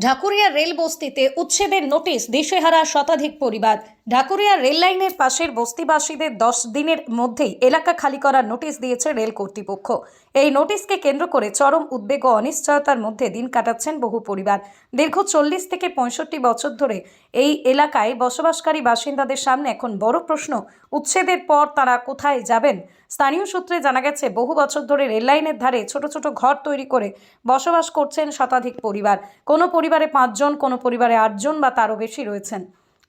Dhakuria rail বস্তিতে উচ্ছেদের notice, দিশেহারা শতাধিক পরিবার। ঢাকুরিয়া রেল লাইনের পাশের বস্তিবাসীদের 10 দিনের মধ্যেই এলাকা খালি করার নোটিশ দিয়েছে রেল কর্তৃপক্ষ। এই নোটিশকে কেন্দ্র করে চরম উদ্বেগ ও অনিশ্চয়তার মধ্যে দিন কাটাচ্ছেন বহু পরিবার। দীর্ঘ 40 থেকে 65 বছর ধরে এই এলাকায় বসবাসকারী বাসিন্দাদের সামনে এখন বড় প্রশ্ন, উচ্ছেদের পর তারা কোথায় যাবেন। স্থানীয় সূত্রে জানা গেছে, বহু বছর ধরে রেল লাইনের ধারে ছোট ছোট ঘর তৈরি করে বসবাস করছেন শতাধিক পরিবার। কোনো পরিবারে 5 জন, কোনো পরিবারে 8 জন বা তারও বেশি রয়েছেন।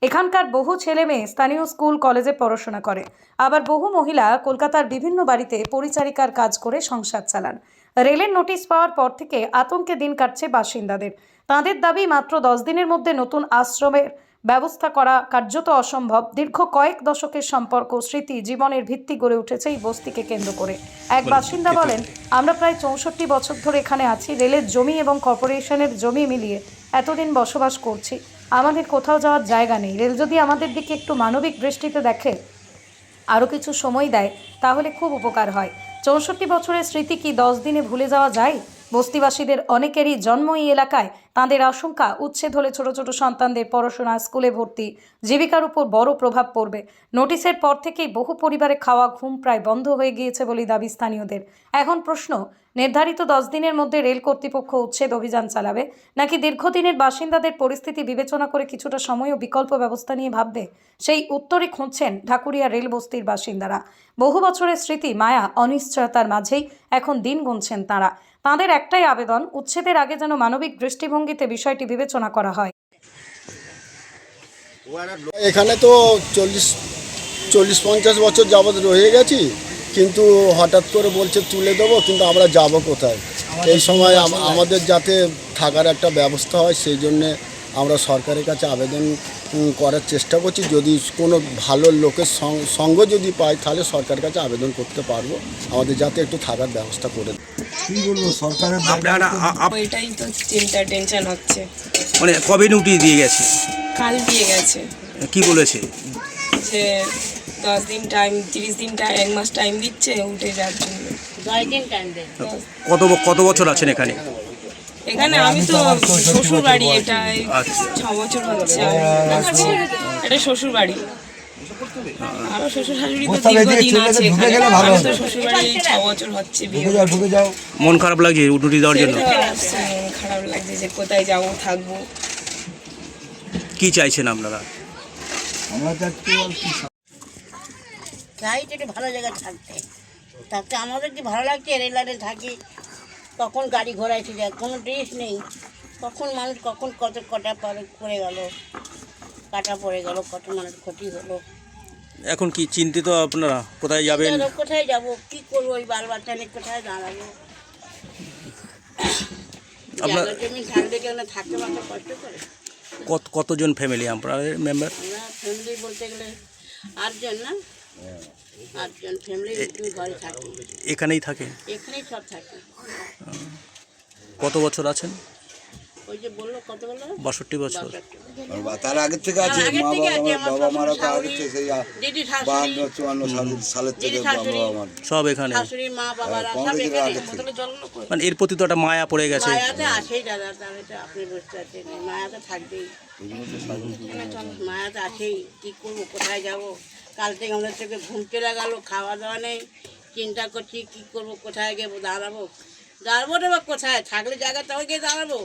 এখানকার বহু ছেলে মেয়ে স্থানীয় স্কুল কলেজে পড়াশোনা করে, আবার বহু মহিলা কলকাতার বিভিন্ন বাড়িতে পরিচারিকার কাজ করে সংসার চালান। রেলের নোটিশ পাওয়ার পর থেকে আতঙ্কে দিন কাটছে বাসিন্দাদের। তাঁদের দাবি, মাত্র 10 দিনের মধ্যে নতুন আশ্রমের ব্যবস্থা করা কার্যত অসম্ভব। দীর্ঘ কয়েক দশকের সম্পর্ক, স্মৃতি, জীবনের ভিত্তি গড়ে উঠেছে এই বস্তিকে কেন্দ্র করে। এক বাসিন্দা বলেন, আমরা প্রায় 64 বছর ধরে এখানে আছি। রেলের জমি এবং কর্পোরেশনের জমি মিলিয়ে এতদিন বসবাস করছি। আমাদের কোথাও যাওয়ার জায়গা নেই। রেল যদি আমাদের দিকে একটু মানবিক দৃষ্টিতে দেখে, আরও কিছু সময় দেয়, তাহলে খুব উপকার হয়। 64 বছরের স্মৃতি কি 10 দিনে ভুলে যাওয়া যায়? বস্তিবাসীদের অনেকেরই জন্ম এই এলাকায়। তাঁদের আশঙ্কা, উচ্ছেদ হলে ছোট ছোট সন্তানদের পড়াশোনা, স্কুলে ভর্তি, জীবিকার উপর বড় প্রভাব পড়বে। নোটিশের পর থেকেই বহু পরিবারে খাওয়া ঘুম প্রায় বন্ধ হয়ে গিয়েছে বলে দাবি স্থানীয়দের। এখন প্রশ্ন, নির্ধারিত 10 দিনের মধ্যে রেল কর্তৃপক্ষ উচ্ছেদ অভিযান চালাবে, নাকি দীর্ঘদিনের বাসিন্দাদের পরিস্থিতি বিবেচনা করে কিছুটা সময় ও বিকল্প ব্যবস্থা নিয়ে ভাববে? সেই উত্তরই খুঁজছেন ঢাকুরিয়া রেল বস্তির বাসিন্দারা। বহু বছরের স্মৃতি, মায়া, অনিশ্চয়তার মাঝেই এখন দিন গুনছেন তাঁরা। তাঁদের একটাই আবেদন, উচ্ছেদের আগে যেন মানবিক দৃষ্টিভঙ্গিতে বিষয়টি বিবেচনা করা হয়। এখানে তো 40-50 বছর যাবৎ রয়ে গেছি, কিন্তু হঠাৎ করে বলছে তুলে দেবো, কিন্তু আমরা যাব কোথায়? এই সময় আমাদের যাতে থাকার একটা ব্যবস্থা হয়, সেই জন্যে আমরা সরকারের কাছে আবেদন করার চেষ্টা করছি। যদি কোনো ভালো লোকের সঙ্গ যদি পাই, তাহলে সরকারের কাছে আবেদন করতে পারবো, আমাদের যাতে একটু থাকার ব্যবস্থা করে দেয়। কি বলবো, সরকারের ওইটাই তো চিন্তা, টেনশন হচ্ছে। মানে কবে নোটিশ দিয়ে গেছে? কাল দিয়ে গেছে। কি বলেছে? যে 10 দিন টাইম, 30 দিন টাইম, 1 মাস টাইম দিচ্ছে উঠে যাওয়ার জন্য। 10 দিন টাইম দেয়। কত বছর আছেন এখানে? এখানে আমি তো শ্বশুর বাড়ি, এটা 6 বছর হচ্ছে আমি আছি। এটা শ্বশুর বাড়ি। আরো শ্বশুর শাশুড়ি তো দীর্ঘদিন আছে এখানে। আমি তো শ্বশুর বাড়ি 6 বছর হচ্ছে বিয়ে। ঢুকে যাও। মন খারাপ লাগছে নোটিশ দেওয়ার জন্য? খারাপ লাগছে যে কোথায় যাবো, থাকবো। কি চাইছেন আপনারা? আমরা চাচ্ছি চাই তো একটু ভালো জায়গায় থাকতে আমাদের কি ভালো লাগছে। রেল লাইনে থাকি, কখন গাড়ি ঘোড়া এসে যায়, কোনো ড্রেস নেই। কখন মানুষ কত কটা পড়ে গেল, কাটা পড়ে গেল, কত মানুষ ক্ষতি হলো। এখন কি চিন্তিত আপনারা? কোথায় যাবেন? কোথায় যাব, কি করবো? ওই বাল বাচ্চা নিয়ে কোথায় দাঁড়াবো? জমি থাকলে কেউ না, থাকতে মাত্র কষ্ট করে। কতজন ফ্যামিলি আপনাদের মেম্বার? আমরা ফ্যামিলি বলতে গেলে 8 জন, না 8 জন ফ্যামিলি ঘরে থাকি। এখানেই থাকে? এখানেই সব থাকি। কত বছর আছেন? ওই যে বললো কত বললো, 62 বছর। তার আগের থেকে আছে। বাবা মারা তো আগে থেকে সেই 52-54 সালের থেকে সব এখানে। শাশুড়ি, মা, বাবারা সব এখানে। মানে এর প্রতি তো একটা মায়া পড়ে গেছে। মায়াতে আসেই দাদা, তাহলে তো আপনি বুঝতে পারছেন, মায়াতে থাকবেই। মায়াতে আসেই। কি করবো, কোথায় যাব? কাল থেকে আমাদের চোখে ঘুম চলে গেল, খাওয়া দাওয়া নেই। চিন্তা করছি কি করবো, কোথায় গিয়ে দাঁড়াবো রে, বা কোথায় থাকলে জায়গা তবে গিয়ে দাঁড়াবো।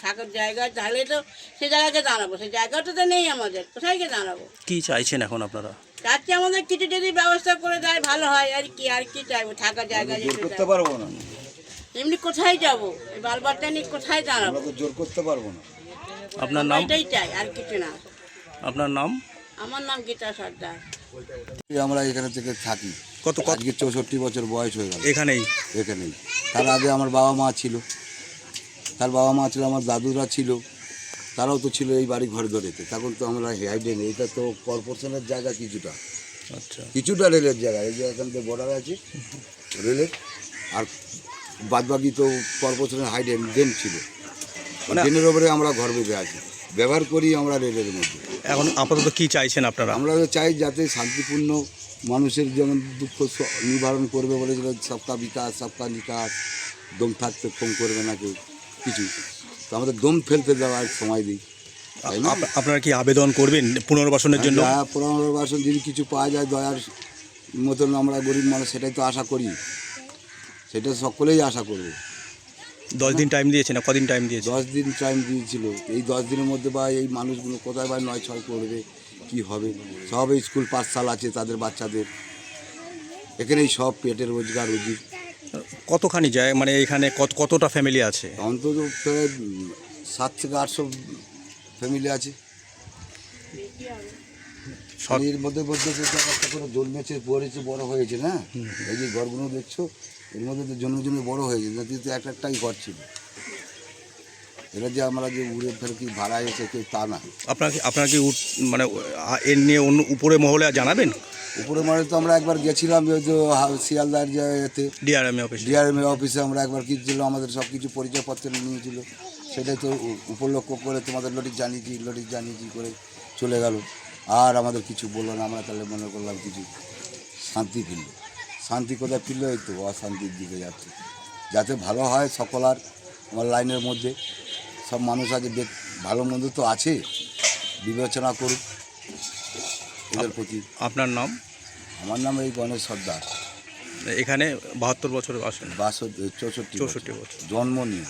থাকার জায়গা তাহলে তো সে জায়গাকে দাঁড়াবো, সেই জায়গাটা তো নেই আমাদের, কোথায় গিয়ে দাঁড়াবো? কি চাইছেন এখন আপনারা? চাচ্ছি আমাদের কিছু যদি ব্যবস্থা করে দেয় ভালো হয়। আর কি চাইবো? থাকার জায়গা করতে পারবো না, এমনি কোথায় যাবো? এই বাল বাচ্চা নিয়ে কোথায় দাঁড়াবো? জোর করতে পারবো না। আপনার নাম? এটাই চাই, আর কিছু না। আপনার নাম? আমার নাম গীতা সর্দার। আমরা এখানে থেকে থাকি। আজকে 64 বছর বয়স হয়ে গেল। এখানেই? এখানেই। তার আগে আমার বাবা মা ছিল, আমার দাদুরা ছিল, তারাও তো ছিল এই বাড়ি ঘর ধরেতে। তখন তো আমরা হাইডেন, এটা তো কর্পোরেশনের জায়গা কিছুটা। আচ্ছা। কিছুটা রেলের জায়গা, এই যে এখান থেকে বর্ডার আছে রেলের, আর বাদবাকি তো কর্পোরেশনের হাইডেন ডেন ছিল। ডেনের ওপরে আমরা ঘর বেঁধে আছি, ব্যবহার করি আমরা রেলের মধ্যে। এখন আপাতত কি চাইছেন আপনারা? আমরা চাই যাতে শান্তিপূর্ণ মানুষের যেমন দুঃখ নিবারণ করবে বলেছিল, সবকা বিকাশ সবকা নিকাশ, দম থাকতে কম করবে না কেউ। কিছু, তো আমাদের দম ফেলতে দেওয়ার সময় দিই, তাই না? আপনারা কি আবেদন করবেন পুনর্বাসনের জন্য? হ্যাঁ, পুনর্বাসন যদি কিছু পাওয়া যায় দয়ার মতন, আমরা গরিব মানুষ সেটাই তো আশা করি, সেটা সকলেই আশা করবো। 10 দিন টাইম দিয়েছে না কদিন টাইম দিয়েছে? 10 দিন টাইম দিয়েছিল, এই 10 দিনের মধ্যে বা এই মানুষগুলো কোথায় বা 9-6 করবে, কি হবে? সব স্কুল পাঠশালা আছে তাদের বাচ্চাদের, এখানেই সব পেটের রোজগার রুজি। কতখানি যায় মানে এখানে কতটা ফ্যামিলি আছে? অন্তত প্রায় 700 থেকে 800 ফ্যামিলি আছে। সব- এর মধ্যে মধ্যে একটা করে জন্মেছে, পড়েছে, বড় হয়েছে না, এই যে ঘরগুলো দেখছো এর মধ্যে তো জন্মে বড় হয়েছে, কিন্তু একটাই ঘর ছিল। এরা যে আমরা যে উড়ে ফের কি ভাড়া এসে কেউ তা না। আপনারা কি মানে এর নিয়ে অন্য উপরে মহলে জানাবেন? উপরে মানে তো আমরা একবার গেছিলাম, ওই যে শিয়ালদার যে এতে ডিআরএম অফিস? ডিআরএম অফিসে আমরা একবার কি ছিল, আমাদের সব কিছু পরিচয়পত্র নিয়েছিল, সেটাই তো উপলক্ষ করে তোমাদের নোটিশ জানিয়েছি করে চলে গেল, আর আমাদের কিছু বললো না। আমরা তাহলে মনে করলাম কিছু শান্তি ফিরল, শান্তি কোথায় ফিরল? এই তো অশান্তির দিকে যাচ্ছে। যাতে ভালো হয় সকলার, আমার লাইনের মধ্যে সব মানুষ আছে, ভালো মন্দ তো আছে, বিবেচনা করুক এদের প্রতি। আপনার নাম? আমার নাম এই গণেশ সর্দার, এখানে 72 বছর আসেন? 64 64 বছর। জন্ম নিয়ে।